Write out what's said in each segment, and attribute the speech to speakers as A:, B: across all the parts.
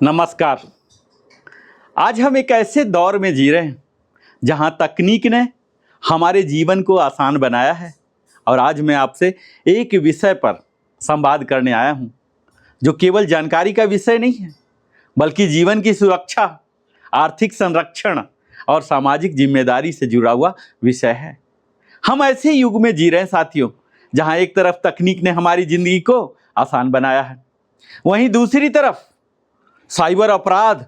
A: नमस्कार। आज हम एक ऐसे दौर में जी रहे हैं जहां तकनीक ने हमारे जीवन को आसान बनाया है। और आज मैं आपसे एक विषय पर संवाद करने आया हूं जो केवल जानकारी का विषय नहीं है, बल्कि जीवन की सुरक्षा, आर्थिक संरक्षण और सामाजिक जिम्मेदारी से जुड़ा हुआ विषय है। हम ऐसे युग में जी रहे हैं साथियों, जहां एक तरफ तकनीक ने हमारी जिंदगी को आसान बनाया है, वहीं दूसरी तरफ साइबर अपराध,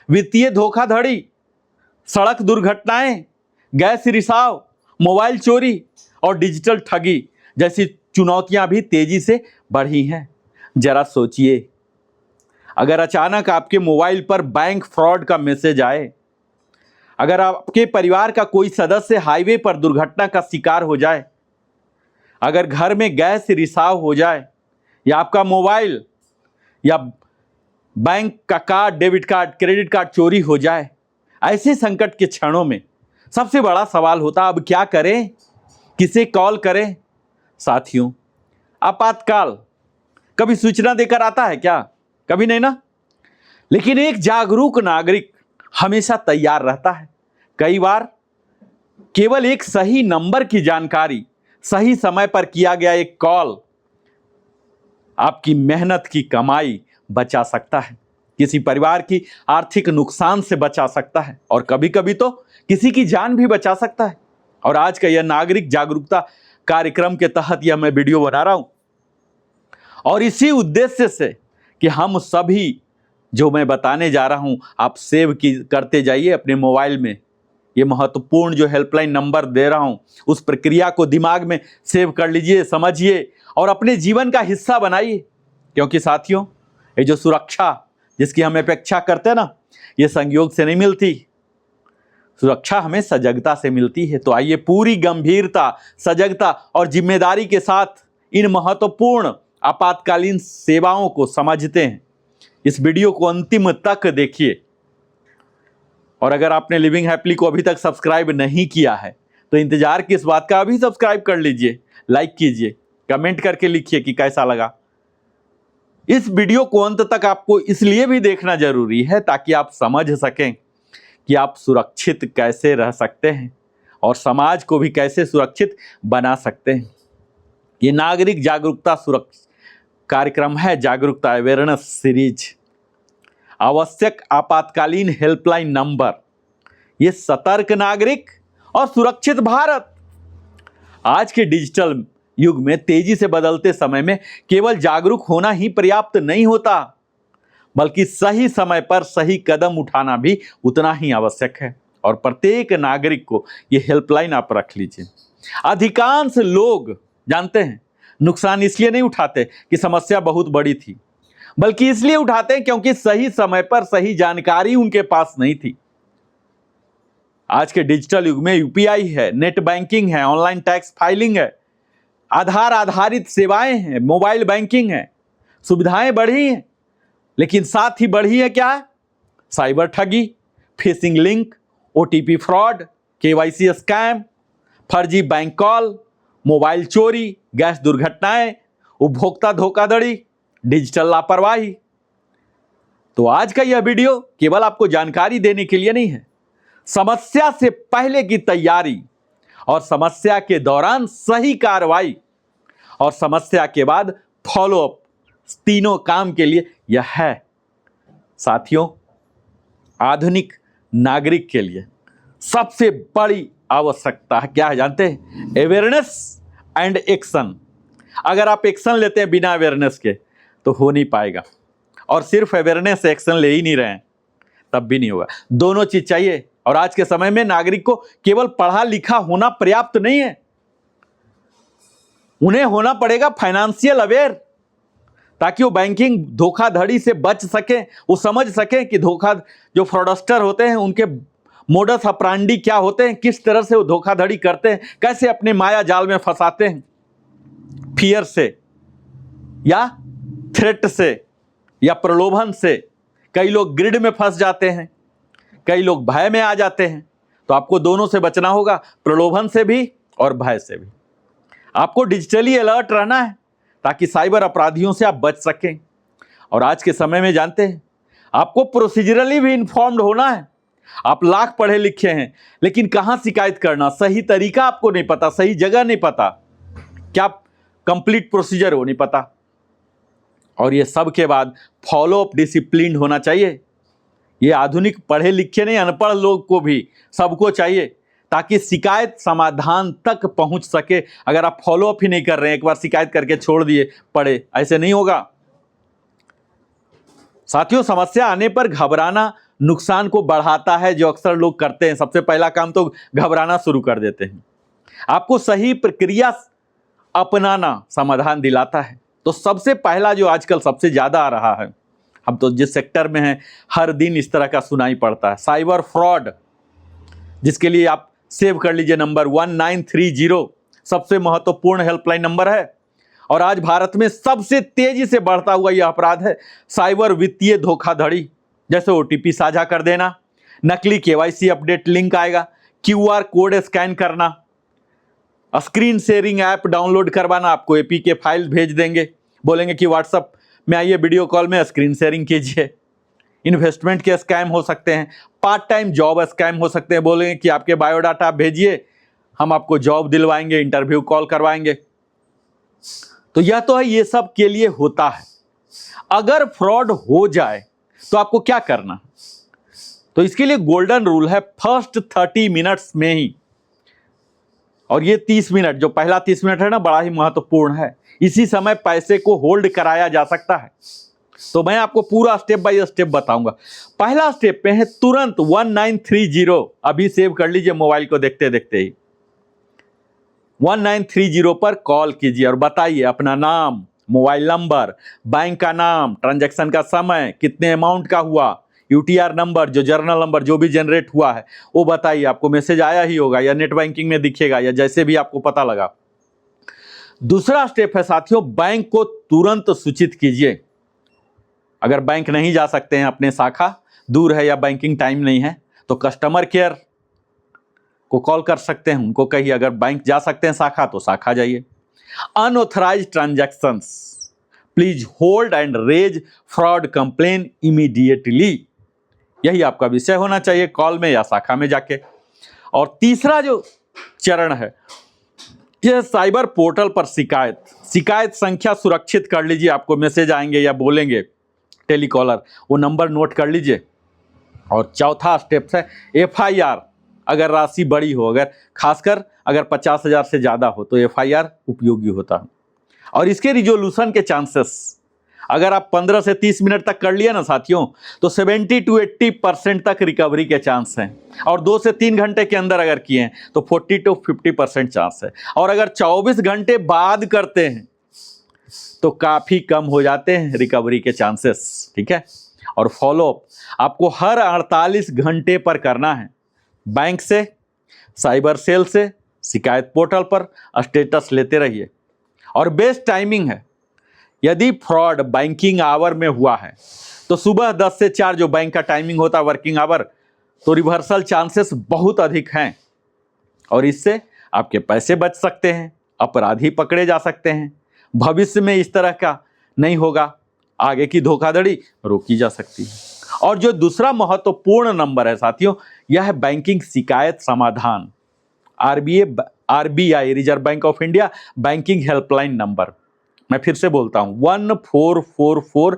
A: वित्तीय धोखाधड़ी, सड़क दुर्घटनाएं, गैस रिसाव, मोबाइल चोरी और डिजिटल ठगी जैसी चुनौतियां भी तेजी से बढ़ी हैं। जरा सोचिए, अगर अचानक आपके मोबाइल पर बैंक फ्रॉड का मैसेज आए, अगर आपके परिवार का कोई सदस्य हाईवे पर दुर्घटना का शिकार हो जाए, अगर घर में गैस रिसाव हो जाए या आपका मोबाइल या बैंक का card, debit card, credit card चोरी हो जाए, ऐसे संकट के क्षणों में सबसे बड़ा सवाल होता अब क्या करें, किसे कॉल करें। साथियों, आपातकाल कभी सूचना देकर आता है क्या? कभी नहीं ना। लेकिन एक जागरूक नागरिक हमेशा तैयार रहता है। कई बार केवल एक सही नंबर की जानकारी, सही समय पर किया गया एक कॉल आपकी मेहनत की कमाई बचा सकता है, किसी परिवार की आर्थिक नुकसान से बचा सकता है और कभी कभी तो किसी की जान भी बचा सकता है। और आज का यह नागरिक जागरूकता कार्यक्रम के तहत यह मैं वीडियो बना रहा हूं, और इसी उद्देश्य से कि हम सभी जो मैं बताने जा रहा हूं आप सेव करते जाइए अपने मोबाइल में। ये महत्वपूर्ण जो हेल्पलाइन नंबर दे रहा हूं, उस प्रक्रिया को दिमाग में सेव कर लीजिए, समझिए और अपने जीवन का हिस्सा बनाइए। क्योंकि साथियों, ये जो सुरक्षा जिसकी हम अपेक्षा करते हैं ना, ये संयोग से नहीं मिलती। सुरक्षा हमें सजगता से मिलती है। तो आइए पूरी गंभीरता, सजगता और जिम्मेदारी के साथ इन महत्वपूर्ण आपातकालीन सेवाओं को समझते हैं। इस वीडियो को अंतिम तक देखिए। और अगर आपने लिविंग हैप्पीली को अभी तक सब्सक्राइब नहीं किया है तो इंतजार किस बात का, अभी सब्सक्राइब कर लीजिए, लाइक कीजिए, कमेंट करके लिखिए कि कैसा लगा। इस वीडियो को अंत तक आपको इसलिए भी देखना जरूरी है ताकि आप समझ सकें कि आप सुरक्षित कैसे रह सकते हैं और समाज को भी कैसे सुरक्षित बना सकते हैं। ये नागरिक जागरूकता सुरक्षा कार्यक्रम है, जागरूकता अवेयरनेस सीरीज। आवश्यक आपातकालीन हेल्पलाइन नंबर, ये सतर्क नागरिक और सुरक्षित भारत। आज के डिजिटल युग में, तेजी से बदलते समय में केवल जागरूक होना ही पर्याप्त नहीं होता, बल्कि सही समय पर सही कदम उठाना भी उतना ही आवश्यक है। और प्रत्येक नागरिक को ये हेल्पलाइन आप रख लीजिए। अधिकांश लोग जानते हैं, नुकसान इसलिए नहीं उठाते कि समस्या बहुत बड़ी थी, बल्कि इसलिए उठाते हैं क्योंकि सही समय पर सही जानकारी उनके पास नहीं थी। आज के डिजिटल युग में यूपीआई है, नेट बैंकिंग है, ऑनलाइन टैक्स फाइलिंग है, आधार आधारित सेवाएं हैं, मोबाइल बैंकिंग है, सुविधाएं बढ़ी हैं, लेकिन साथ ही बढ़ी है क्या? साइबर ठगी, phishing link, OTP fraud, KYC scam, फर्जी बैंक कॉल, मोबाइल चोरी, गैस दुर्घटनाएं, उपभोक्ता धोखाधड़ी, डिजिटल लापरवाही। तो आज का यह वीडियो केवल आपको जानकारी देने के लिए नहीं है, समस्या से पहले की तैयारी और समस्या के दौरान सही कार्रवाई और समस्या के बाद फॉलोअप, तीनों काम के लिए यह है। साथियों, आधुनिक नागरिक के लिए सबसे बड़ी आवश्यकता है क्या है जानते हैं? Awareness and action. अगर आप एक्शन लेते हैं बिना अवेयरनेस के तो हो नहीं पाएगा, और सिर्फ अवेयरनेस से एक्शन ले ही नहीं रहे हैं तब भी नहीं होगा। दोनों चीज चाहिए। और आज के समय में नागरिक को केवल पढ़ा लिखा होना पर्याप्त नहीं है, उन्हें होना पड़ेगा फाइनेंशियल अवेयर, ताकि वो बैंकिंग धोखाधड़ी से बच सके, वो समझ सके कि जो फ्रॉडस्टर होते हैं उनके मोडस ऑपरेंडी क्या होते हैं, किस तरह से वो धोखाधड़ी करते हैं, कैसे अपने माया जाल में फंसाते हैं, फियर से या थ्रेट से या प्रलोभन से। कई लोग ग्रिड में फंस जाते हैं, कई लोग भय में आ जाते हैं। तो आपको दोनों से बचना होगा, प्रलोभन से भी और भय से भी। आपको डिजिटली अलर्ट रहना है ताकि साइबर अपराधियों से आप बच सकें। और आज के समय में जानते हैं आपको प्रोसीजरली भी इन्फॉर्म्ड होना है। आप लाख पढ़े लिखे हैं, लेकिन कहां शिकायत करना, सही तरीका आपको नहीं पता, सही जगह नहीं पता, क्या कंप्लीट प्रोसीजर हो नहीं पता। और ये सब के बाद फॉलो अप डिसिप्लिन होना चाहिए। ये आधुनिक पढ़े लिखे नहीं, अनपढ़ लोग को भी सबको चाहिए, ताकि शिकायत समाधान तक पहुंच सके। अगर आप फॉलो अप ही नहीं कर रहे हैं, एक बार शिकायत करके छोड़ दिए पढ़े, ऐसे नहीं होगा। साथियों, समस्या आने पर घबराना नुकसान को बढ़ाता है, जो अक्सर लोग करते हैं। सबसे पहला काम तो घबराना शुरू कर देते हैं। आपको सही प्रक्रिया अपनाना समाधान दिलाता है। तो सबसे पहला जो आजकल सबसे ज्यादा आ रहा है, हम तो जिस सेक्टर में हैं हर दिन इस तरह का सुनाई पड़ता है, साइबर फ्रॉड, जिसके लिए आप सेव कर लीजिए नंबर 1930 सबसे महत्वपूर्ण हेल्पलाइन नंबर है। और आज भारत में सबसे तेजी से बढ़ता हुआ यह अपराध है साइबर वित्तीय धोखाधड़ी। जैसे ओटीपी साझा कर देना, नकली केवाईसी अपडेट लिंक आएगा, क्यूआर कोड स्कैन करना, स्क्रीन शेयरिंग ऐप डाउनलोड करवाना, आपको एपीके फाइल भेज देंगे, बोलेंगे कि व्हाट्सएप में आइए, वीडियो कॉल में स्क्रीन शेयरिंग कीजिए। इन्वेस्टमेंट के स्कैम हो सकते हैं, पार्ट टाइम जॉब स्कैम हो सकते हैं, बोलेंगे कि आपके बायोडाटा आप भेजिए, हम आपको जॉब दिलवाएंगे, इंटरव्यू कॉल करवाएंगे। तो यह तो है, ये सब के लिए होता है। अगर फ्रॉड हो जाए तो आपको क्या करना, तो इसके लिए गोल्डन रूल है, फर्स्ट 30 मिनट्स में ही, और ये 30 मिनट, जो पहला 30 मिनट है ना, बड़ा ही महत्वपूर्ण है। इसी समय पैसे को होल्ड कराया जा सकता है। तो मैं आपको पूरा स्टेप बाय स्टेप बताऊंगा। पहला स्टेप पे है तुरंत 1930, अभी सेव कर लीजिए मोबाइल को देखते देखते ही। 1930 पर कॉल कीजिए और बताइए अपना नाम, मोबाइल नंबर, बैंक का नाम, ट्रांजैक्शन का समय, कितने अमाउंट का हुआ, यूटीआर नंबर, जो जर्नल नंबर जो भी जनरेट हुआ है वो बताइए। आपको मैसेज आया ही होगा या नेट बैंकिंग में दिखेगा या जैसे भी आपको पता लगा। दूसरा स्टेप है साथियों, बैंक को तुरंत सूचित कीजिए। अगर बैंक नहीं जा सकते हैं, अपने शाखा दूर है या बैंकिंग टाइम नहीं है, तो कस्टमर केयर को कॉल कर सकते हैं, उनको कहिए। अगर बैंक जा सकते हैं शाखा, तो शाखा जाइए। Unauthorised transactions, please hold and raise fraud complaint immediately, यही आपका विषय होना चाहिए कॉल में या शाखा में जाके। और तीसरा जो चरण है, यह साइबर पोर्टल पर शिकायत संख्या सुरक्षित कर लीजिए। आपको मैसेज आएंगे या बोलेंगे टेलीकॉलर, वो नंबर नोट कर लीजिए। और चौथा स्टेप है एफआईआर, अगर राशि बड़ी हो, अगर खासकर अगर 50,000 से ज़्यादा हो तो एफआईआर उपयोगी होता है। और इसके रिजोल्यूशन के चांसेस, अगर आप 15 से 30 मिनट तक कर लिए ना साथियों, तो 70 to 80% तक रिकवरी के चांस हैं। और 2 से 3 घंटे के अंदर अगर किए हैं तो 40 to 50% चांस है। और अगर 24 घंटे बाद करते हैं तो काफ़ी कम हो जाते हैं रिकवरी के चांसेस, ठीक है। और फॉलोअप आपको हर 48 घंटे पर करना है, बैंक से, साइबर सेल से, शिकायत पोर्टल पर स्टेटस लेते रहिए। और बेस्ट टाइमिंग है, यदि फ्रॉड बैंकिंग आवर में हुआ है तो सुबह 10 से 4 जो बैंक का टाइमिंग होता है वर्किंग आवर, तो रिवर्सल चांसेस बहुत अधिक हैं और इससे आपके पैसे बच सकते हैं, अपराधी पकड़े जा सकते हैं। भविष्य में इस तरह का नहीं होगा, आगे की धोखाधड़ी रोकी जा सकती है। और जो दूसरा महत्वपूर्ण नंबर है साथियों, यह है बैंकिंग शिकायत समाधान, RBI reserve bank of India banking helpline number. मैं फिर से बोलता हूं, 14440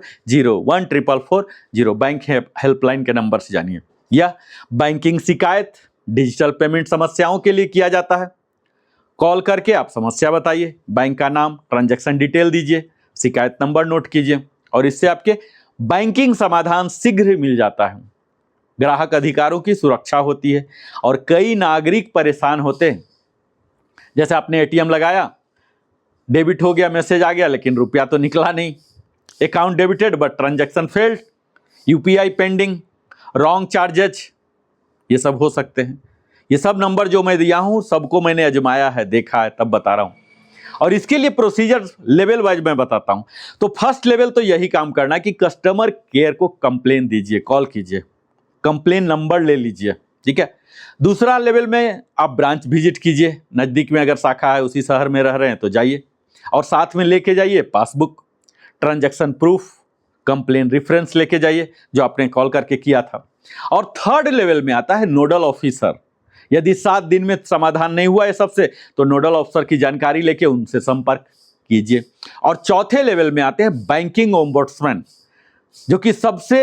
A: 14440 बैंक हेल्पलाइन के नंबर से जानिए। यह बैंकिंग शिकायत, डिजिटल पेमेंट समस्याओं के लिए किया जाता है। कॉल करके आप समस्या बताइए, बैंक का नाम, ट्रांजैक्शन डिटेल दीजिए, शिकायत नंबर नोट कीजिए और इससे आपके बैंकिंग समाधान शीघ्र मिल जाता है। ग्राहक अधिकारों की सुरक्षा होती है और कई नागरिक परेशान होते हैं। जैसे आपने एटीएम लगाया, डेबिट हो गया, मैसेज आ गया, लेकिन रुपया तो निकला नहीं, account debited but transaction failed, UPI pending, wrong charges, ये सब हो सकते हैं। ये सब नंबर जो मैं दिया हूं सबको मैंने आजमाया है, देखा है, तब बता रहा हूं। और इसके लिए प्रोसीजर लेवल वाइज मैं बताता हूं। तो फर्स्ट लेवल तो यही काम करना है कि कस्टमर केयर को कंप्लेन दीजिए, कॉल कीजिए, कंप्लेन नंबर ले लीजिए, ठीक है। दूसरा लेवल में आप ब्रांच विजिट कीजिए, नज़दीक में अगर शाखा है, उसी शहर में रह रहे हैं तो जाइए और साथ में लेके जाइए passbook, transaction proof, complain reference लेके जाइए जो आपने कॉल करके किया था। और थर्ड लेवल में आता है नोडल ऑफिसर। यदि 7 दिन में समाधान नहीं हुआ है सबसे, तो नोडल ऑफिसर की जानकारी लेके उनसे संपर्क कीजिए। और चौथे लेवल में आते हैं बैंकिंग ओम्बुड्समैन, जो कि सबसे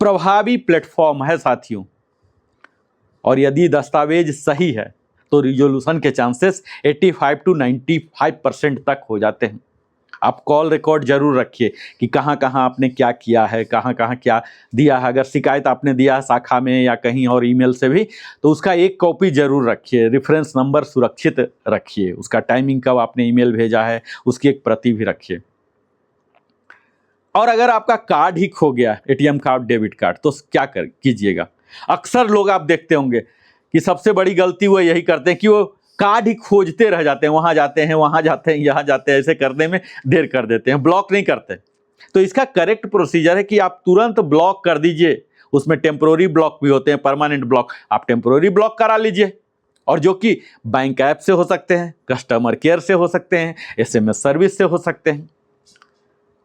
A: प्रभावी प्लेटफॉर्म है साथियों। और यदि दस्तावेज सही है तो रिजोल्यूशन के चांसेस 85 to 95% तक हो जाते हैं। आप कॉल रिकॉर्ड जरूर रखिए कि कहाँ कहाँ आपने क्या किया है, कहाँ कहाँ क्या दिया है। अगर शिकायत आपने दिया है शाखा में या कहीं और ईमेल से भी, तो उसका एक कॉपी जरूर रखिए। रेफरेंस नंबर सुरक्षित रखिए, उसका टाइमिंग कब आपने ईमेल भेजा है उसकी एक प्रति भी रखिए। और अगर आपका कार्ड ही खो गया, एटीएम कार्ड, डेबिट कार्ड, तो क्या कीजिएगा। अक्सर लोग आप देखते होंगे कि सबसे बड़ी गलती वो यही करते हैं कि वो कार्ड ही खोजते रह जाते हैं, वहां जाते हैं, वहां जाते हैं, यहाँ जाते हैं, ऐसे करने में देर कर देते हैं, ब्लॉक नहीं करते। तो इसका करेक्ट प्रोसीजर है कि आप तुरंत ब्लॉक कर दीजिए। उसमें टेम्पोररी ब्लॉक भी होते हैं, परमानेंट ब्लॉक। आप टेम्पोररी ब्लॉक करा लीजिए, और जो कि बैंक ऐप से हो सकते हैं, कस्टमर केयर से हो सकते हैं, SMS सर्विस से हो सकते हैं।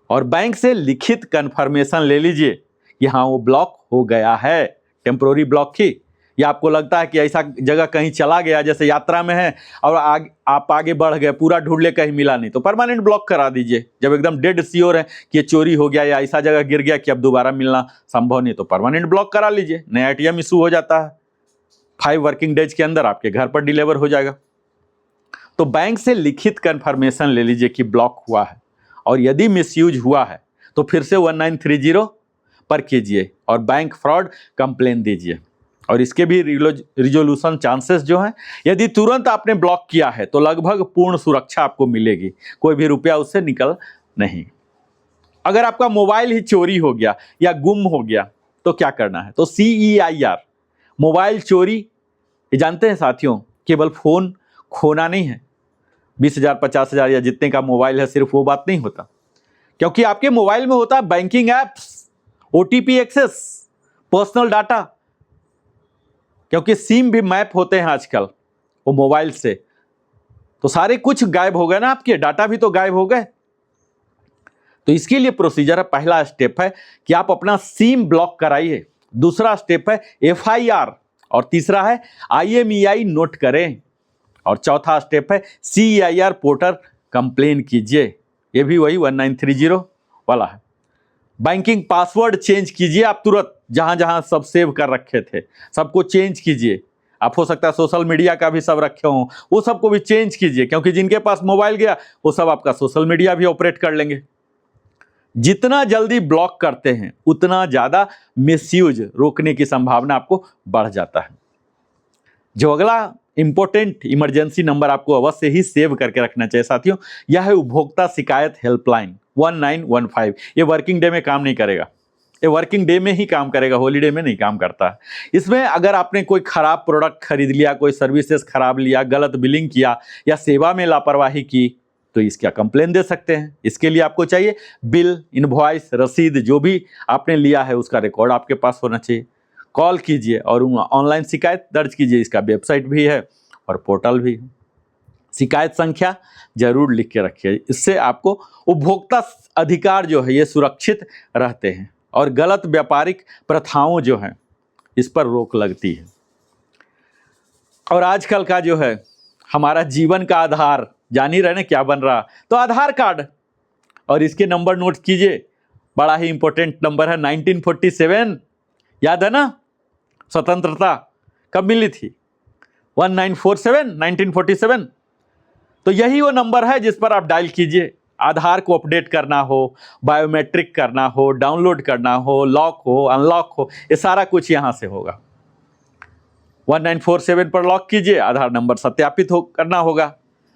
A: और बैंक से लिखित कन्फर्मेशन ले लीजिए कि हाँ वो ब्लॉक हो गया है, टेम्पोररी ब्लॉक ही। या आपको लगता है कि ऐसा जगह कहीं चला गया, जैसे यात्रा में है और आप आगे बढ़ गए, पूरा ढूंढ ले कहीं मिला नहीं, तो परमानेंट ब्लॉक करा दीजिए। जब एकदम डेड श्योर है कि ये चोरी हो गया या ऐसा जगह गिर गया कि अब दोबारा मिलना संभव नहीं, तो परमानेंट ब्लॉक करा लीजिए। नया ATM इशू हो जाता है, 5 वर्किंग डेज के अंदर आपके घर पर डिलीवर हो जाएगा। तो बैंक से लिखित कन्फर्मेशन ले लीजिए कि ब्लॉक हुआ है। और यदि मिसयूज हुआ है तो फिर से 1930 पर कीजिए और बैंक फ्रॉड कंप्लेन दीजिए। और इसके भी रिजोल्यूशन चांसेस जो हैं, यदि तुरंत आपने ब्लॉक किया है तो लगभग पूर्ण सुरक्षा आपको मिलेगी, कोई भी रुपया उससे निकल नहीं। अगर आपका मोबाइल ही चोरी हो गया या गुम हो गया तो क्या करना है। तो CEIR, मोबाइल चोरी, ये जानते हैं साथियों, केवल फोन खोना नहीं है। 20,000 50,000 या जितने का मोबाइल है, सिर्फ वो बात नहीं होता, क्योंकि आपके मोबाइल में होता है banking apps, OTP access, personal data, क्योंकि सिम भी मैप होते हैं आजकल वो मोबाइल से, तो सारे कुछ गायब हो गए ना, आपके डाटा भी तो गायब हो गए। तो इसके लिए प्रोसीजर है, पहला स्टेप है कि आप अपना सिम ब्लॉक कराइए, दूसरा स्टेप है FIR, और तीसरा है IMEI नोट करें, और चौथा स्टेप है CEIR पोर्टल कंप्लेन कीजिए। ये भी वही 1930 वाला है। बैंकिंग पासवर्ड चेंज कीजिए आप तुरंत, जहां जहां सब सेव कर रखे थे सबको चेंज कीजिए। आप हो सकता है सोशल मीडिया का भी सब रखे हों, वो सबको भी चेंज कीजिए, क्योंकि जिनके पास मोबाइल गया वो सब आपका सोशल मीडिया भी ऑपरेट कर लेंगे। जितना जल्दी ब्लॉक करते हैं उतना ज़्यादा मिसयूज रोकने की संभावना आपको बढ़ जाता है। जो अगला इंपॉर्टेंट इमरजेंसी नंबर आपको अवश्य ही सेव करके रखना चाहिए साथियों, यह है उपभोक्ता शिकायत हेल्पलाइन 1915। ये वर्किंग डे में काम नहीं करेगा, ये वर्किंग डे में ही काम करेगा, हॉलीडे में नहीं काम करता। इसमें अगर आपने कोई खराब प्रोडक्ट खरीद लिया, कोई सर्विसेज खराब लिया, गलत बिलिंग किया या सेवा में लापरवाही की, तो इसका कंप्लेन दे सकते हैं। इसके लिए आपको चाहिए बिल, इनवॉइस, रसीद, जो भी आपने लिया है उसका रिकॉर्ड आपके पास होना चाहिए। कॉल कीजिए और ऑनलाइन शिकायत दर्ज कीजिए, इसका वेबसाइट भी है और पोर्टल भी है। शिकायत संख्या जरूर लिख के रखिए, इससे आपको उपभोक्ता अधिकार जो है ये सुरक्षित रहते हैं और गलत व्यापारिक प्रथाओं जो हैं इस पर रोक लगती है। और आजकल का जो है हमारा जीवन का आधार, जान ही रहे ना क्या बन रहा, तो आधार कार्ड, और इसके नंबर नोट कीजिए। बड़ा ही इंपॉर्टेंट नंबर है 1947, याद है ना, स्वतंत्रता कब मिली थी, 1947, 1947। तो यही वो नंबर है जिस पर आप डायल कीजिए। आधार को अपडेट करना हो, बायोमेट्रिक करना हो, डाउनलोड करना हो, लॉक हो, अनलॉक हो, ये सारा कुछ यहाँ से होगा। 1947 पर लॉक कीजिए, आधार नंबर सत्यापित करना होगा,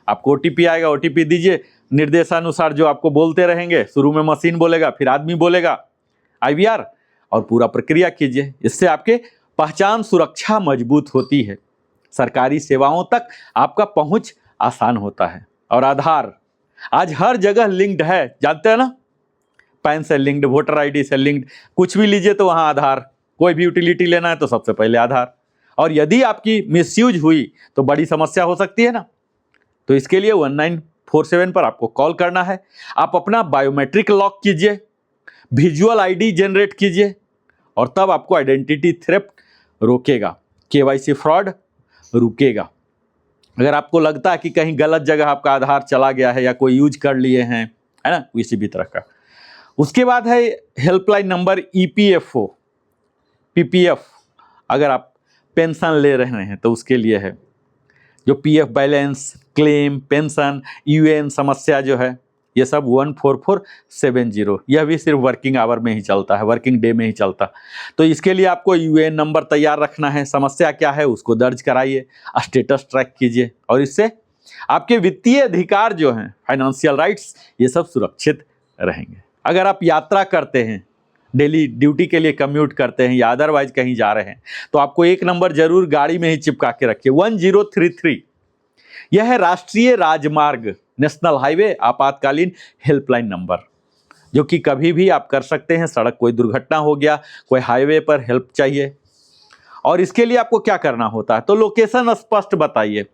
A: आपको OTP आएगा, OTP दीजिए, निर्देशानुसार जो आपको बोलते रहेंगे, शुरू में मशीन बोलेगा, फिर आदमी बोलेगा, IVR, और पूरा प्रक्रिया कीजिए। इससे आपके पहचान सुरक्षा मजबूत होती है, सरकारी सेवाओं तक आपका पहुंच आसान होता है। और आधार आज हर जगह लिंक्ड है, जानते हैं ना, पैन से लिंक्ड, वोटर ID से लिंक्ड, कुछ भी लीजिए तो वहाँ आधार, कोई भी यूटिलिटी लेना है तो सबसे पहले आधार। और यदि आपकी मिसयूज हुई तो बड़ी समस्या हो सकती है ना, तो इसके लिए 1947 पर आपको कॉल करना है। आप अपना बायोमेट्रिक लॉक कीजिए, विजुअल आईडी जनरेट कीजिए और तब आपको आइडेंटिटी थेफ्ट रोकेगा, केवाईसी फ्रॉड रुकेगा। अगर आपको लगता है कि कहीं गलत जगह आपका आधार चला गया है या कोई यूज कर लिए हैं, है ना, किसी भी तरह का। उसके बाद है हेल्पलाइन नंबर EPFO, PPF, अगर आप पेंशन ले रहे हैं तो उसके लिए है, जो PF balance, claim, pension, UN समस्या जो है, ये सब 14470, यह भी सिर्फ वर्किंग आवर में ही चलता है, वर्किंग डे में ही चलता। तो इसके लिए आपको UN नंबर तैयार रखना है, समस्या क्या है उसको दर्ज कराइए, स्टेटस ट्रैक कीजिए, और इससे आपके वित्तीय अधिकार जो हैं, फाइनेंशियल राइट्स, ये सब सुरक्षित रहेंगे। अगर आप यात्रा करते हैं, डेली ड्यूटी के लिए कम्यूट करते हैं या अदरवाइज कहीं जा रहे हैं, तो आपको एक नंबर जरूर गाड़ी में ही चिपका के रखिए, 1033। यह है राष्ट्रीय राजमार्ग, नेशनल हाईवे आपातकालीन हेल्पलाइन नंबर, जो कि कभी भी आप कर सकते हैं। सड़क कोई दुर्घटना हो गया, कोई हाईवे पर हेल्प चाहिए, और इसके लिए आपको क्या करना होता है, तो लोकेशन स्पष्ट बताइए,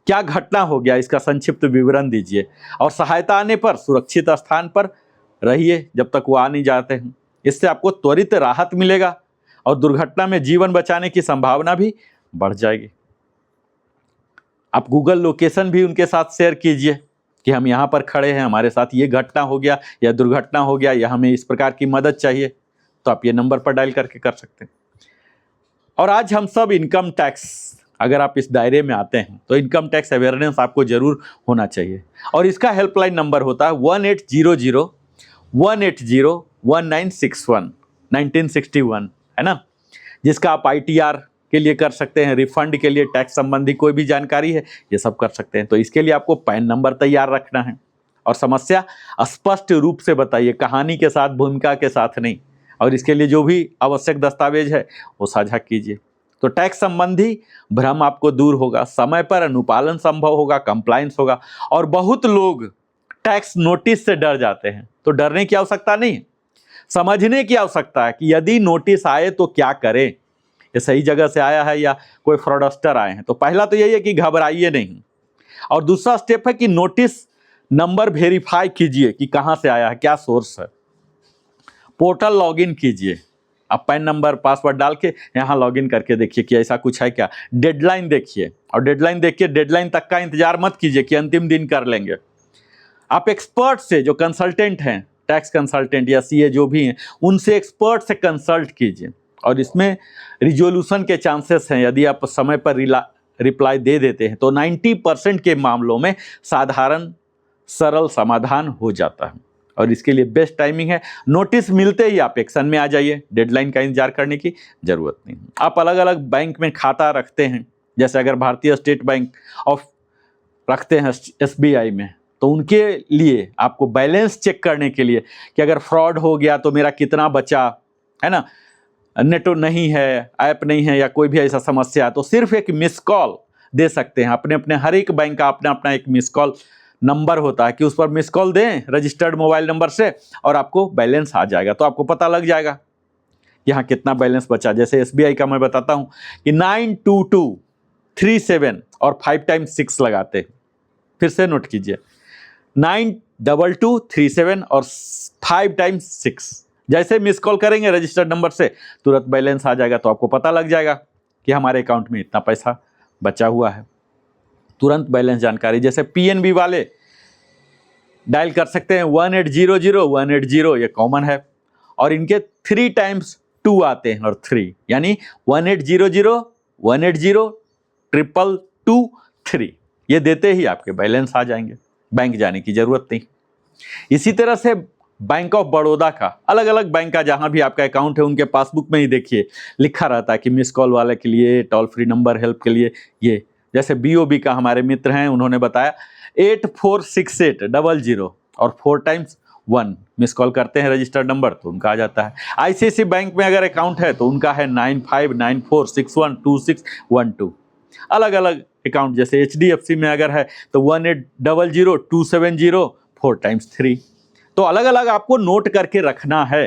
A: क्या घटना हो गया इसका संक्षिप्त विवरण दीजिए, और सहायता आने पर सुरक्षित स्थान पर रहिए जब तक वो आ नहीं जाते हैं। इससे आपको त्वरित राहत मिलेगा और दुर्घटना में जीवन बचाने की संभावना भी बढ़ जाएगी। आप गूगल लोकेशन भी उनके साथ शेयर कीजिए कि हम यहाँ पर खड़े हैं, हमारे साथ ये घटना हो गया या दुर्घटना हो गया या हमें इस प्रकार की मदद चाहिए, तो आप ये नंबर पर डायल करके कर सकते हैं। और आज हम सब इनकम टैक्स, अगर आप इस दायरे में आते हैं तो इनकम टैक्स अवेयरनेस आपको जरूर होना चाहिए, और इसका हेल्पलाइन नंबर होता है 1800-180-1961, 1961, है ना, जिसका आप ITR के लिए कर सकते हैं, रिफंड के लिए, टैक्स संबंधी कोई भी जानकारी है, ये सब कर सकते हैं। तो इसके लिए आपको पैन नंबर तैयार रखना है और समस्या स्पष्ट रूप से बताइए, कहानी के साथ, भूमिका के साथ नहीं, और इसके लिए जो भी आवश्यक दस्तावेज है वो साझा कीजिए। तो टैक्स संबंधी भ्रम आपको दूर होगा, समय पर अनुपालन संभव होगा, कंप्लायंस होगा। और बहुत लोग टैक्स नोटिस से डर जाते हैं, तो डरने की आवश्यकता नहीं, समझने की आवश्यकता है कि यदि नोटिस आए तो क्या करें, ये सही जगह से आया है या कोई फ्रॉडस्टर आए हैं। तो पहला तो यही है कि घबराइए नहीं, और दूसरा स्टेप है कि नोटिस नंबर वेरीफाई कीजिए कि कहाँ से आया है, क्या सोर्स है। पोर्टल लॉगिन कीजिए, आप पैन नंबर, पासवर्ड डाल के यहाँ लॉगिन करके देखिए कि ऐसा कुछ है क्या। डेडलाइन देखिए, और डेडलाइन देखिए, डेडलाइन तक का इंतजार मत कीजिए कि अंतिम दिन कर लेंगे। आप एक्सपर्ट से, जो कंसल्टेंट हैं, टैक्स कंसल्टेंट या CA जो भी हैं, उनसे, एक्सपर्ट से कंसल्ट कीजिए, और इसमें रिजोल्यूशन के चांसेस हैं। यदि आप समय पर रिप्लाई दे देते हैं तो 90% के मामलों में साधारण सरल समाधान हो जाता है, और इसके लिए बेस्ट टाइमिंग है नोटिस मिलते ही आप एक्शन में आ जाइए, डेडलाइन का इंतजार करने की जरूरत नहीं। आप अलग अलग बैंक में खाता रखते हैं, जैसे अगर भारतीय स्टेट बैंक ऑफ रखते हैं SBI में, तो उनके लिए आपको बैलेंस चेक करने के लिए कि अगर फ्रॉड हो गया तो मेरा कितना बचा, है ना, नेट नहीं है, ऐप नहीं है, या कोई भी ऐसा समस्या है, तो सिर्फ एक मिस कॉल दे सकते हैं। अपने अपने हर एक बैंक का अपना अपना एक मिस कॉल नंबर होता है कि उस पर मिस कॉल दें रजिस्टर्ड मोबाइल नंबर से, और आपको बैलेंस आ जाएगा, तो आपको पता लग जाएगा यहाँ कितना बैलेंस बचा। जैसे SBI का मैं बताता हूँ कि 92237 और 5 टाइम्स 6 लगाते हैं, फिर से नोट कीजिए, 92237 और 5 टाइम्स 6, जैसे मिस कॉल करेंगे रजिस्टर्ड नंबर से तुरंत बैलेंस आ जाएगा, तो आपको पता लग जाएगा कि हमारे अकाउंट में इतना पैसा बचा हुआ है। तुरंत बैलेंस जानकारी, जैसे PNB वाले डायल कर सकते हैं 1800-180, ये कॉमन है, और इनके 3 टाइम्स 2 आते हैं, और 3 यानी 1800-180-222-3, ये देते ही आपके बैलेंस आ जाएंगे, बैंक जाने की जरूरत नहीं। इसी तरह से बैंक ऑफ बड़ौदा का, अलग अलग बैंक का जहां भी आपका अकाउंट है, उनके पासबुक में ही देखिए लिखा रहता है कि मिस कॉल वाले के लिए, टोल फ्री नंबर हेल्प के लिए ये। जैसे BOB का हमारे मित्र हैं, उन्होंने बताया 846800 और 4 टाइम्स 1 मिस कॉल करते हैं रजिस्टर्ड नंबर, तो उनका आ जाता है। ICICI बैंक में अगर अकाउंट है तो उनका है 9594612612। अलग अलग अकाउंट, जैसे HDFC में अगर है तो 1800-270 4 टाइम्स 3। तो अलग अलग आपको नोट करके रखना है,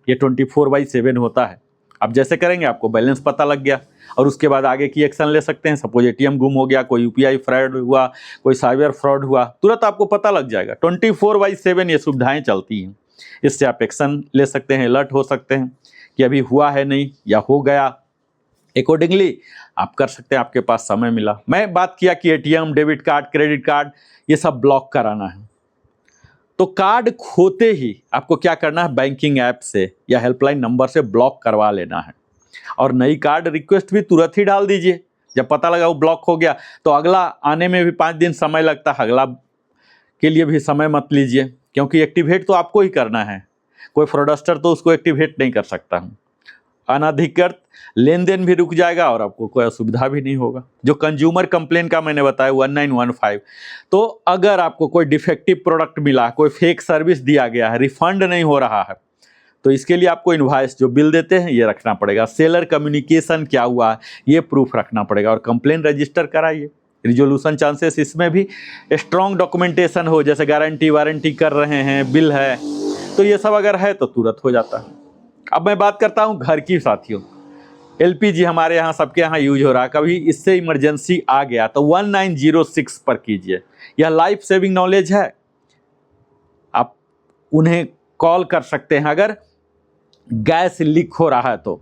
A: ये 24/7 होता है। आप जैसे करेंगे आपको बैलेंस पता लग गया, और उसके बाद आगे की एक्शन ले सकते हैं। सपोज ATM गुम हो गया, कोई UPI फ्रॉड हुआ, कोई साइबर फ्रॉड हुआ, तुरंत आपको पता लग जाएगा। 24/7 ये सुविधाएं चलती हैं, इससे आप एक्शन ले सकते हैं, अलर्ट हो सकते हैं कि अभी हुआ है नहीं या हो गया। अकॉर्डिंगली आप कर सकते हैं, आपके पास समय मिला। मैं बात किया कि ATM, debit card, credit card ये सब ब्लॉक कराना है, तो कार्ड खोते ही आपको क्या करना है, बैंकिंग ऐप से या हेल्पलाइन नंबर से ब्लॉक करवा लेना है। और नई कार्ड रिक्वेस्ट भी तुरंत ही डाल दीजिए। जब पता लगा वो ब्लॉक हो गया तो अगला आने में भी 5 दिन समय लगता है, अगला के लिए भी समय मत लीजिए, क्योंकि एक्टिवेट तो आपको ही करना है, कोई फ्रॉडस्टर तो उसको एक्टिवेट नहीं कर सकता। अनाधिकृत लेन देन भी रुक जाएगा और आपको कोई असुविधा भी नहीं होगा। जो कंज्यूमर कंप्लेन का मैंने बताया 1915, तो अगर आपको कोई डिफेक्टिव प्रोडक्ट मिला, कोई फेक सर्विस दिया गया है, रिफंड नहीं हो रहा है, तो इसके लिए आपको इनवॉइस जो बिल देते हैं ये रखना पड़ेगा। सेलर कम्युनिकेशन क्या हुआ है ये प्रूफ रखना पड़ेगा और कंप्लेन रजिस्टर कराइए। रिजोल्यूशन चांसेस इसमें भी स्ट्रॉन्ग डॉक्यूमेंटेशन हो, जैसे गारंटी वारंटी कर रहे हैं, बिल है, तो ये सब अगर है तो तुरंत हो जाता है। अब मैं बात करता हूँ घर की साथियों। एलपीजी हमारे यहाँ सबके यहाँ यूज हो रहा है, कभी इससे इमरजेंसी आ गया तो 1906 पर कीजिए। यह लाइफ सेविंग नॉलेज है, आप उन्हें कॉल कर सकते हैं। अगर गैस लीक हो रहा है तो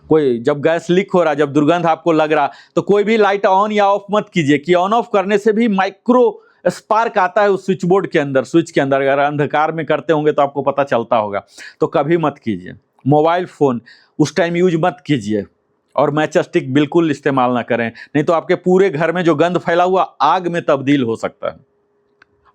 A: कोई, जब गैस लीक हो रहा है, जब दुर्गंध आपको लग रहा, तो कोई भी लाइट ऑन या ऑफ मत कीजिए, कि ऑन ऑफ करने से भी माइक्रो स्पार्क आता है उस स्विच बोर्ड के अंदर, स्विच के अंदर। अगर अंधकार में करते होंगे तो आपको पता चलता होगा, तो कभी मत कीजिए। मोबाइल फ़ोन उस टाइम यूज मत कीजिए और मैच स्टिक बिल्कुल इस्तेमाल ना करें, नहीं तो आपके पूरे घर में जो गंध फैला हुआ आग में तब्दील हो सकता है।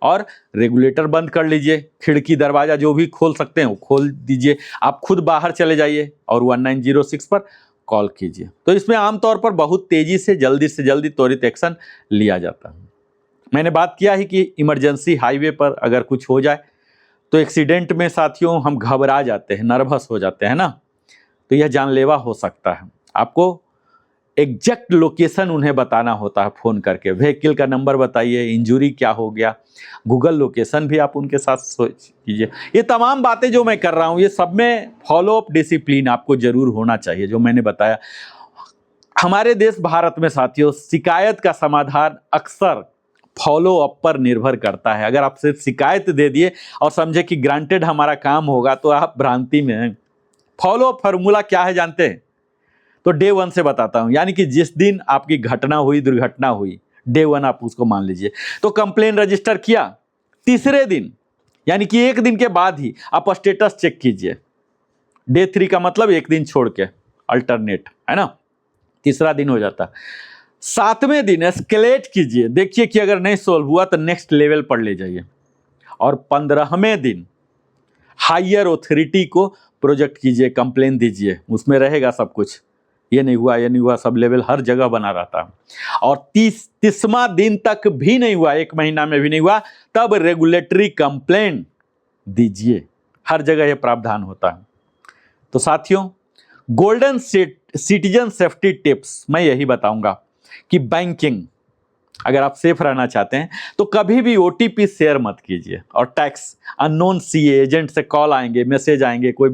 A: और रेगुलेटर बंद कर लीजिए, खिड़की दरवाज़ा जो भी खोल सकते हैं वो खोल दीजिए। आप खुद बाहर चले जाइए और 1906 पर कॉल कीजिए। तो इसमें आमतौर पर बहुत तेज़ी से जल्दी त्वरित एक्शन लिया जाता है। मैंने बात किया ही कि इमरजेंसी हाईवे पर अगर कुछ हो जाए तो एक्सीडेंट में साथियों हम घबरा जाते हैं, नर्वस हो जाते हैं ना, तो यह जानलेवा हो सकता है। आपको एग्जैक्ट लोकेशन उन्हें बताना होता है फ़ोन करके, व्हीकल का नंबर बताइए, इंजरी क्या हो गया, गूगल लोकेशन भी आप उनके साथ सोच कीजिए। ये तमाम बातें जो मैं कर रहा हूँ ये सब में फॉलो अप डिसिप्लिन आपको ज़रूर होना चाहिए, जो मैंने बताया। हमारे देश भारत में साथियों शिकायत का समाधान अक्सर फॉलो अप पर निर्भर करता है। अगर आप सिर्फ शिकायत दे दिए और समझे कि ग्रांटेड हमारा काम होगा तो आप भ्रांति में हैं। फॉलो अप फार्मूला क्या है जानते हैं? तो डे 1 से बताता हूं, यानी कि जिस दिन आपकी घटना हुई, दुर्घटना हुई, डे 1 आप उसको मान लीजिए। तो कंप्लेन रजिस्टर किया, तीसरे दिन यानी कि एक दिन के बाद ही आप स्टेटस चेक कीजिए। डे 3 का मतलब एक दिन छोड़ के, अल्टरनेट है ना, तीसरा दिन हो जाता। 7वें दिन एस्केलेट कीजिए, देखिए कि अगर नहीं सोल्व हुआ तो नेक्स्ट लेवल पर ले जाइए। और 15वें दिन हायर ऑथोरिटी को प्रोजेक्ट कीजिए, कंप्लेन दीजिए, उसमें रहेगा सब कुछ, ये नहीं हुआ, ये नहीं हुआ, सब लेवल हर जगह बना रहता है। और 30वां दिन तक भी नहीं हुआ, 1 महीना में भी नहीं हुआ, तब रेगुलेटरी कंप्लेन दीजिए, हर जगह यह प्रावधान होता है। तो साथियों गोल्डन सिटीजन सेफ्टी टिप्स मैं यही बताऊंगा कि बैंकिंग अगर आप सेफ रहना चाहते हैं तो कभी भी ओटीपी शेयर मत कीजिए। और टैक्स, अननोन सीए एजेंट से कॉल आएंगे, मैसेज आएंगे, कोई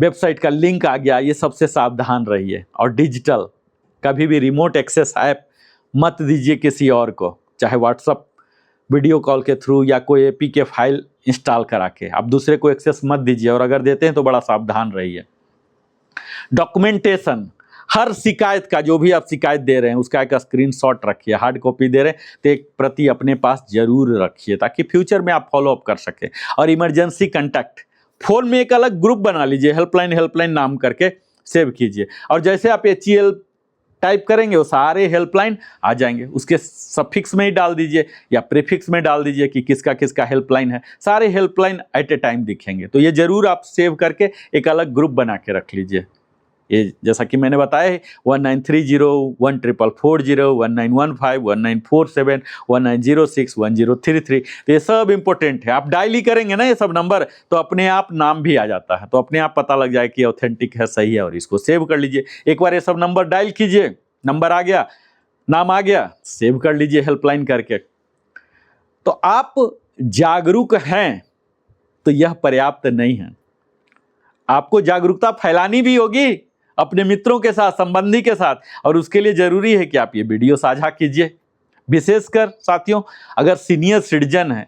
A: वेबसाइट का लिंक आ गया, ये सबसे सावधान रहिए। और डिजिटल कभी भी रिमोट एक्सेस ऐप मत दीजिए किसी और को, चाहे व्हाट्सअप वीडियो कॉल के थ्रू या कोई एपीके फाइल इंस्टॉल करा के आप दूसरे को एक्सेस मत दीजिए, और अगर देते हैं तो बड़ा सावधान रहिए। डॉक्यूमेंटेशन, हर शिकायत का, जो भी आप शिकायत दे रहे हैं उसका एक स्क्रीनशॉट रखिए। हार्ड कॉपी दे रहे हैं तो एक प्रति अपने पास जरूर रखिए, ताकि फ्यूचर में आप फॉलो अप कर सकें। और इमरजेंसी कंटैक्ट, फोन में एक अलग ग्रुप बना लीजिए, हेल्पलाइन नाम करके सेव कीजिए, और जैसे आप HCL टाइप करेंगे वो सारे हेल्पलाइन आ जाएंगे, उसके सफिक्स में ही डाल दीजिए या प्रीफिक्स में डाल दीजिए कि किसका किसका हेल्पलाइन है, सारे हेल्पलाइन एट ए टाइम दिखेंगे। तो ये जरूर आप सेव करके एक अलग ग्रुप बना के रख लीजिए। ये जैसा कि मैंने बताया है 1930 1440 1915 1947 1906 1033, तो ये सब इंपॉर्टेंट है। आप डायल ही करेंगे ना ये सब नंबर तो अपने आप नाम भी आ जाता है, तो अपने आप पता लग जाए कि ऑथेंटिक है, सही है, और इसको सेव कर लीजिए। एक बार ये सब नंबर डायल कीजिए, नंबर आ गया, नाम आ गया, सेव कर लीजिए हेल्पलाइन करके। तो आप जागरूक हैं तो यह पर्याप्त नहीं है, आपको जागरूकता फैलानी भी होगी अपने मित्रों के साथ, संबंधी के साथ, और उसके लिए जरूरी है कि आप ये वीडियो साझा कीजिए। विशेषकर साथियों अगर सीनियर सिटीजन है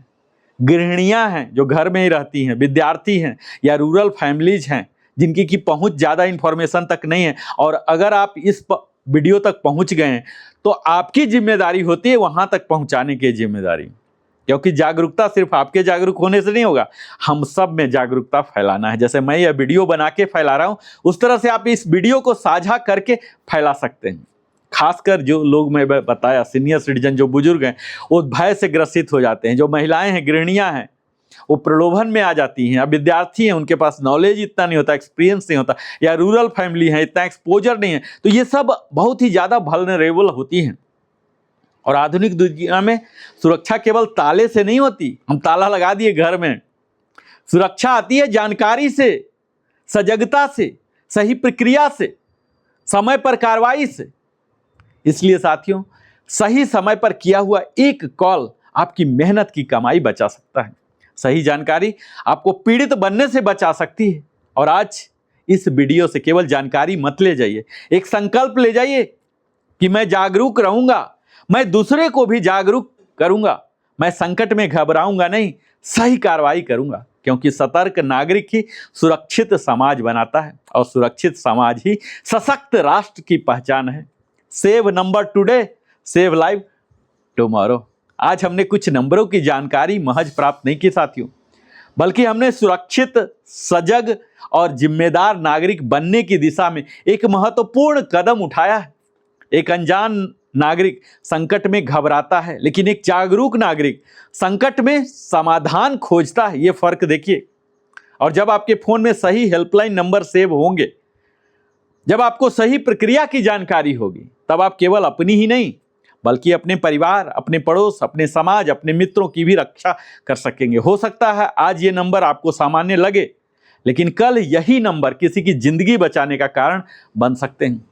A: गृहिणियां हैं जो घर में ही रहती हैं, विद्यार्थी हैं या रूरल फैमिलीज हैं जिनकी की पहुंच ज़्यादा इन्फॉर्मेशन तक नहीं है, और अगर आप इस वीडियो तक पहुंच गए हैं तो आपकी जिम्मेदारी होती है वहां तक पहुंचाने की जिम्मेदारी, क्योंकि जागरूकता सिर्फ आपके जागरूक होने से नहीं होगा, हम सब में जागरूकता फैलाना है। जैसे मैं यह वीडियो बना के फैला रहा हूं, उस तरह से आप इस वीडियो को साझा करके फैला सकते हैं। खासकर जो लोग मैं बताया सीनियर सिटीजन, जो बुजुर्ग हैं, वो भय से ग्रसित हो जाते हैं। जो महिलाएं हैं, गृहिणियां हैं, वो प्रलोभन में आ जाती हैं। अब विद्यार्थी हैं, उनके पास नॉलेज इतना नहीं होता, एक्सपीरियंस नहीं होता, या रूरल फैमिली है, इतना एक्सपोजर नहीं है, तो ये सब बहुत ही ज़्यादा वल्नरेबल होती हैं। और आधुनिक दुनिया में सुरक्षा केवल ताले से नहीं होती, हम ताला लगा दिए घर में। सुरक्षा आती है जानकारी से, सजगता से, सही प्रक्रिया से, समय पर कार्रवाई से। इसलिए साथियों, सही समय पर किया हुआ एक कॉल आपकी मेहनत की कमाई बचा सकता है। सही जानकारी आपको पीड़ित बनने से बचा सकती है। और आज इस वीडियो से केवल जानकारी मत ले जाइए, एक संकल्प ले जाइए कि मैं जागरूक रहूंगा, मैं दूसरे को भी जागरूक करूंगा, मैं संकट में घबराऊंगा नहीं, सही कार्रवाई करूंगा, क्योंकि सतर्क नागरिक ही सुरक्षित समाज बनाता है, और सुरक्षित समाज ही सशक्त राष्ट्र की पहचान है। Save number today, save life tomorrow. आज हमने कुछ नंबरों की जानकारी महज प्राप्त नहीं की साथियों, बल्कि हमने सुरक्षित, सजग और जिम्मेदार नागरिक बनने की दिशा में एक महत्वपूर्ण कदम उठाया है। एक अनजान नागरिक संकट में घबराता है, लेकिन एक जागरूक नागरिक संकट में समाधान खोजता है। ये फर्क देखिए। और जब आपके फोन में सही हेल्पलाइन नंबर सेव होंगे, जब आपको सही प्रक्रिया की जानकारी होगी, तब आप केवल अपनी ही नहीं बल्कि अपने परिवार, अपने पड़ोस, अपने समाज, अपने मित्रों की भी रक्षा कर सकेंगे। हो सकता है आज ये नंबर आपको सामान्य लगे, लेकिन कल यही नंबर किसी की जिंदगी बचाने का कारण बन सकते हैं।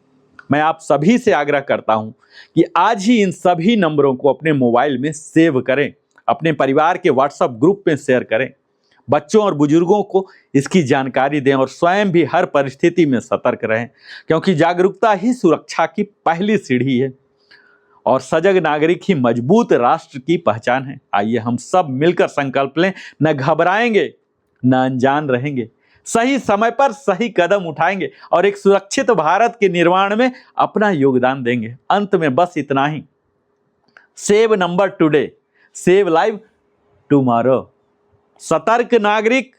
A: मैं आप सभी से आग्रह करता हूं कि आज ही इन सभी नंबरों को अपने मोबाइल में सेव करें, अपने परिवार के व्हाट्सएप ग्रुप में शेयर करें, बच्चों और बुजुर्गों को इसकी जानकारी दें, और स्वयं भी हर परिस्थिति में सतर्क रहें, क्योंकि जागरूकता ही सुरक्षा की पहली सीढ़ी है, और सजग नागरिक ही मजबूत राष्ट्र की पहचान है। आइए हम सब मिलकर संकल्प लें, न घबराएंगे, न अनजान रहेंगे, सही समय पर सही कदम उठाएंगे, और एक सुरक्षित भारत के निर्माण में अपना योगदान देंगे। अंत में बस इतना ही, save number today, save life tomorrow. सतर्क नागरिक,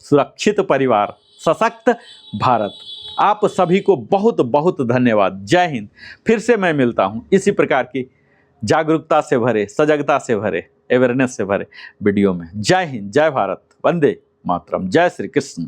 A: सुरक्षित परिवार, सशक्त भारत। आप सभी को बहुत बहुत धन्यवाद। जय हिंद। फिर से मैं मिलता हूं इसी प्रकार की जागरूकता से भरे, सजगता से भरे, अवेयरनेस से भरे वीडियो में। जय हिंद, जय भारत, वंदे मातरम, जय श्री कृष्ण।